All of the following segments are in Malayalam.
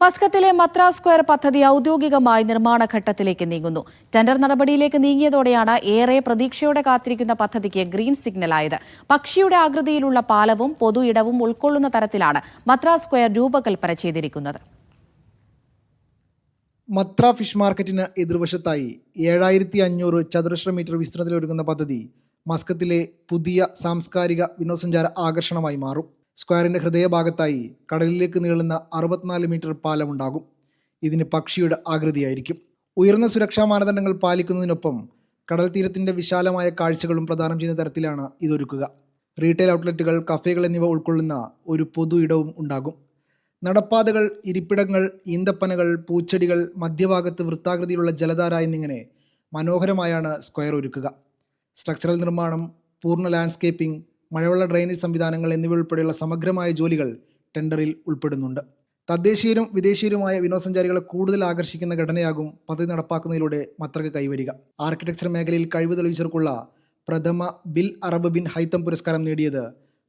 മസ്കത്തിലെ മത്ര സ്ക്വയർ പദ്ധതി ഔദ്യോഗികമായി നിർമ്മാണ ഘട്ടത്തിലേക്ക് നീങ്ങുന്നു. ടെൻഡർ നടപടിയിലേക്ക് നീങ്ങിയതോടെയാണ് ഏറെ പ്രതീക്ഷയോടെ കാത്തിരിക്കുന്ന പദ്ധതിക്ക് ഗ്രീൻ സിഗ്നലായത്. പക്ഷിയുടെ ആകൃതിയിലുള്ള പാലവും പൊതു ഇടവും ഉൾക്കൊള്ളുന്ന തരത്തിലാണ് മത്ര സ്ക്വയർ രൂപകൽപ്പന ചെയ്തിരിക്കുന്നത്. മത്ര ഫിഷ് മാർക്കറ്റിന് എതിർവശത്തായി 7500 ചതുരശ്ര മീറ്റർ വിസ്തൃതിയിലൊരുങ്ങുന്ന പദ്ധതി മസ്കത്തിലെ പുതിയ സാംസ്കാരിക വിനോദസഞ്ചാര ആകർഷണമായി മാറും. സ്ക്വയറിൻ്റെ ഹൃദയഭാഗത്തായി കടലിലേക്ക് നീളുന്ന 64 മീറ്റർ പാലമുണ്ടാകും. ഇതിന് പക്ഷിയുടെ ആകൃതിയായിരിക്കും. ഉയർന്ന സുരക്ഷാ മാനദണ്ഡങ്ങൾ പാലിക്കുന്നതിനൊപ്പം കടൽ തീരത്തിൻ്റെ വിശാലമായ കാഴ്ചകളും പ്രദാനം ചെയ്യുന്ന തരത്തിലാണ് ഇതൊരുക്കുക. റീറ്റെയിൽ ഔട്ട്ലെറ്റുകൾ, കഫേകൾ എന്നിവ ഉൾക്കൊള്ളുന്ന ഒരു പൊതു ഇടവും ഉണ്ടാകും. നടപ്പാതകൾ, ഇരിപ്പിടങ്ങൾ, ഈന്തപ്പനകൾ, പൂച്ചെടികൾ, മധ്യഭാഗത്ത് വൃത്താകൃതിയിലുള്ള ജലധാര എന്നിങ്ങനെ മനോഹരമായാണ് സ്ക്വയർ ഒരുക്കുക. സ്ട്രക്ചറൽ നിർമ്മാണം, പൂർണ്ണ ലാൻഡ്സ്കേപ്പിംഗ്, മഴവെള്ള ഡ്രെയിനേജ് സംവിധാനങ്ങൾ എന്നിവ ഉൾപ്പെടെയുള്ള സമഗ്രമായ ജോലികൾ ടെൻഡറിൽ ഉൾപ്പെടുന്നുണ്ട്. തദ്ദേശീയരും വിദേശീയരുമായ വിനോദസഞ്ചാരികളെ കൂടുതൽ ആകർഷിക്കുന്ന ഘടനയാകും പദ്ധതി നടപ്പാക്കുന്നതിലൂടെ മത്രക്ക് കൈവരിക. ആർക്കിടെക്ചർ മേഖലയിൽ കഴിവ് തെളിയിച്ചവർക്കുള്ള പ്രഥമ ബിൽ അറബ് ബിൻ ഹൈത്തം പുരസ്കാരം നേടിയത്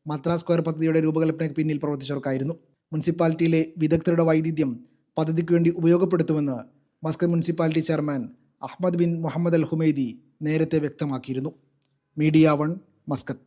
മത്ര സ്ക്വയർ പദ്ധതിയുടെ രൂപകൽപ്പനയ്ക്ക് പിന്നിൽ പ്രവർത്തിച്ചവർക്കായിരുന്നു. മുനിസിപ്പാലിറ്റിയിലെ വിദഗ്ധരുടെ വൈദഗ്ധ്യം പദ്ധതിക്ക് വേണ്ടി ഉപയോഗപ്പെടുത്തുമെന്ന് Muscat municipality chairman Ahmed bin Mohammed al Humaidi നേരത്തെ വ്യക്തമാക്കിയിരുന്നു. Media 1, Muscat.